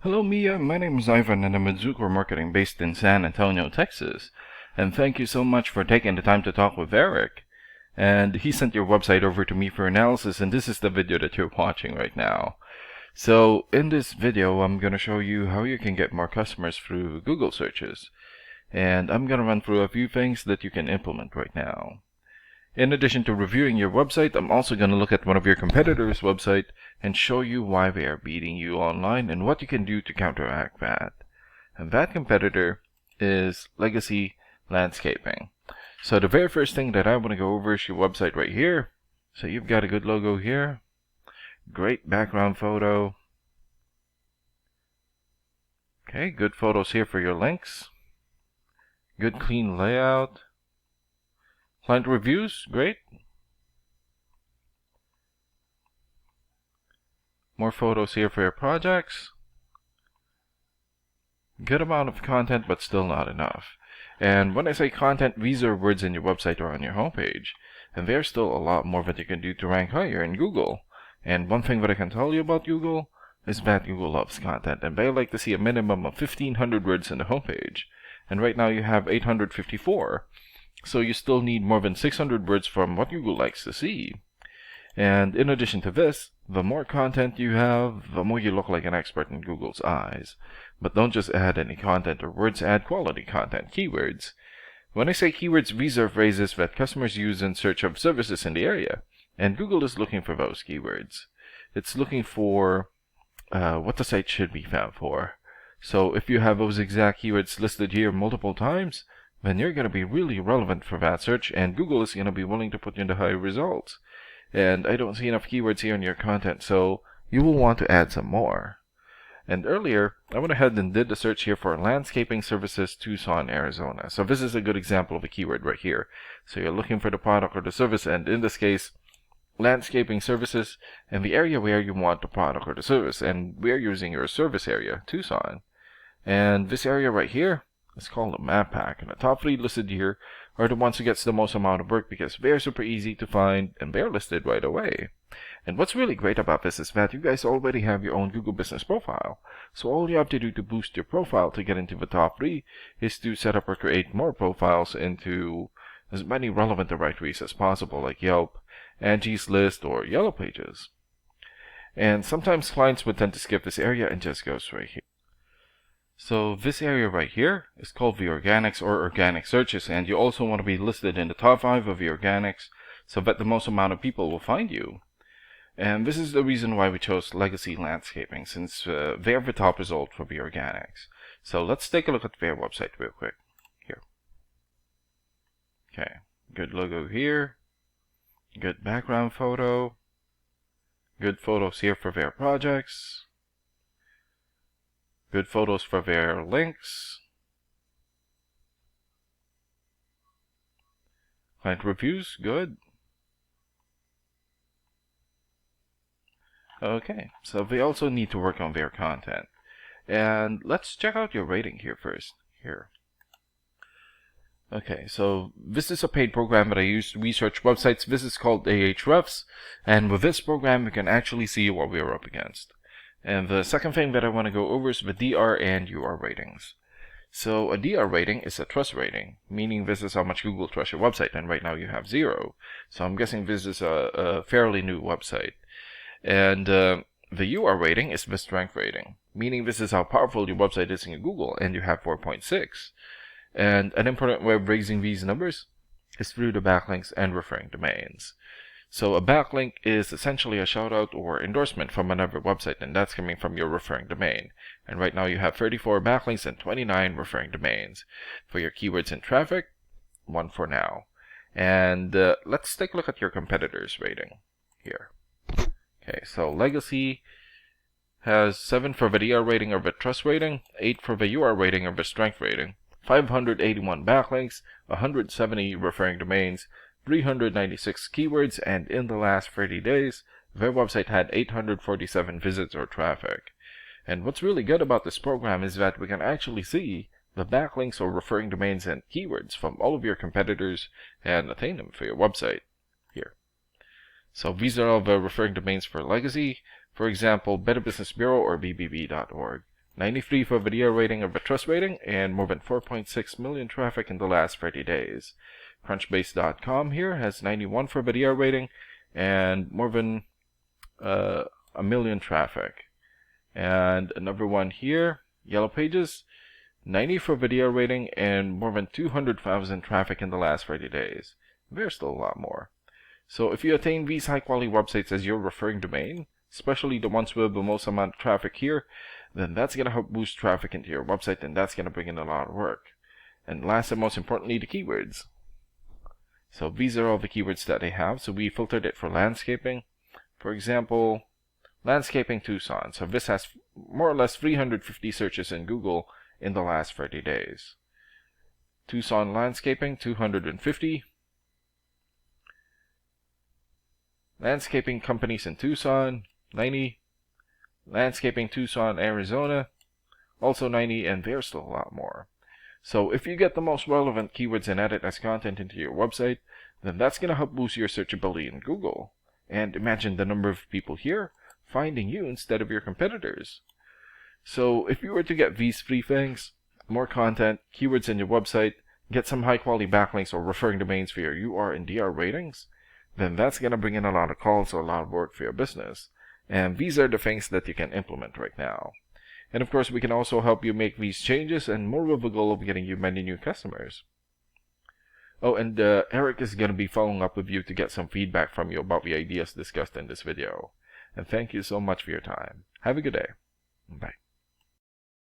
Hello Mia, my name is Ivan and I'm with Zucor Marketing based in San Antonio, Texas. And thank you so much for taking the time to talk with Eric. And he sent your website over to me for analysis, and this is the video that you're watching right now. So in this video, I'm going to show you how you can get more customers through Google searches. And I'm going to run through a few things that you can implement right now. In addition to reviewing your website, I'm also going to look at one of your competitors' website and show you why they are beating you online and what you can do to counteract that. And that competitor is Legacy Landscaping. So the very first thing that I want to go over is your website right here. So you've got a good logo here, great background photo. Okay, good photos here for your links, good clean layout. Client reviews, great. More photos here for your projects. Good amount of content, but still not enough. And when I say content, these are words in your website or on your homepage. And there's still a lot more that you can do to rank higher in Google. And one thing that I can tell you about Google is that Google loves content, and they like to see a minimum of 1,500 words in the homepage. And right now you have 854. So you still need more than 600 words from what Google likes to see. And in addition to this, the more content you have, the more you look like an expert in Google's eyes. But don't just add any content or words, add quality content, keywords. When I say keywords, these are phrases that customers use in search of services in the area. And Google is looking for those keywords. It's looking for what the site should be found for. So if you have those exact keywords listed here multiple times, then you're going to be really relevant for that search, and Google is going to be willing to put you into high results. And I don't see enough keywords here in your content, so you will want to add some more. And earlier, I went ahead and did the search here for Landscaping Services, Tucson, Arizona. So this is a good example of a keyword right here. So you're looking for the product or the service, and in this case, Landscaping Services, and the area where you want the product or the service. And we're using your service area, Tucson. And this area right here, it's called a map pack, and the top 3 listed here are the ones who gets the most amount of work because they're super easy to find and they're listed right away. And what's really great about this is that you guys already have your own Google Business profile. So all you have to do to boost your profile to get into the top 3 is to set up or create more profiles into as many relevant directories as possible, like Yelp, Angie's List, or Yellow Pages. And sometimes clients would tend to skip this area and just go straight here. So this area right here is called the organics or organic searches, and you also want to be listed in the top 5 of the organics so that the most amount of people will find you. And this is the reason why we chose Legacy Landscaping, since they're the top result for the organics. So let's take a look at their website real quick. Here. Okay, good logo here, good background photo, good photos here for their projects. Good photos for their links. Client reviews, good. Okay, so they also need to work on their content. And let's check out your rating here first. Here. Okay, so this is a paid program that I use to research websites. This is called Ahrefs. And with this program, we can actually see what we're up against. And the second thing that I want to go over is the DR and UR ratings. So a DR rating is a trust rating, meaning this is how much Google trusts your website, and right now you have 0. So I'm guessing this is a fairly new website. And the UR rating is the strength rating, meaning this is how powerful your website is in Google, and you have 4.6. And an important way of raising these numbers is through the backlinks and referring domains. So a backlink is essentially a shoutout or endorsement from another website, and that's coming from your referring domain. And right now you have 34 backlinks and 29 referring domains. For your keywords and traffic, 1 for now. And let's take a look at your competitors' rating here. Okay, so Legacy has 7 for the DR rating or the trust rating, 8 for the UR rating or the strength rating, 581 backlinks, 170 referring domains, 396 keywords, and in the last 30 days, their website had 847 visits or traffic. And what's really good about this program is that we can actually see the backlinks or referring domains and keywords from all of your competitors and attain them for your website here. So these are all the referring domains for Legacy. For example, Better Business Bureau or BBB.org. 93 for video rating of a trust rating, and more than 4.6 million traffic in the last 30 days. Crunchbase.com here has 91 for video rating and more than a million traffic. And another one here, Yellow Pages, 90 for video rating and more than 200,000 traffic in the last 30 days. There's still a lot more. So if you attain these high quality websites as your referring domain, especially the ones with the most amount of traffic here, then that's going to help boost traffic into your website, and that's going to bring in a lot of work. And last and most importantly, the keywords. So these are all the keywords that they have. So we filtered it for landscaping. For example, landscaping Tucson. So this has more or less 350 searches in Google in the last 30 days. Tucson landscaping, 250. Landscaping companies in Tucson, 90. Landscaping Tucson, Arizona, also 90, and there's still a lot more. So if you get the most relevant keywords and add it as content into your website, then that's going to help boost your searchability in Google. And imagine the number of people here finding you instead of your competitors. So if you were to get these three things, more content, keywords in your website, get some high quality backlinks or referring domains for your UR and DR ratings, then that's going to bring in a lot of calls or a lot of work for your business. And these are the things that you can implement right now. And of course, we can also help you make these changes, and more with the goal of getting you many new customers. Oh, and Eric is going to be following up with you to get some feedback from you about the ideas discussed in this video. And thank you so much for your time. Have a good day. Bye.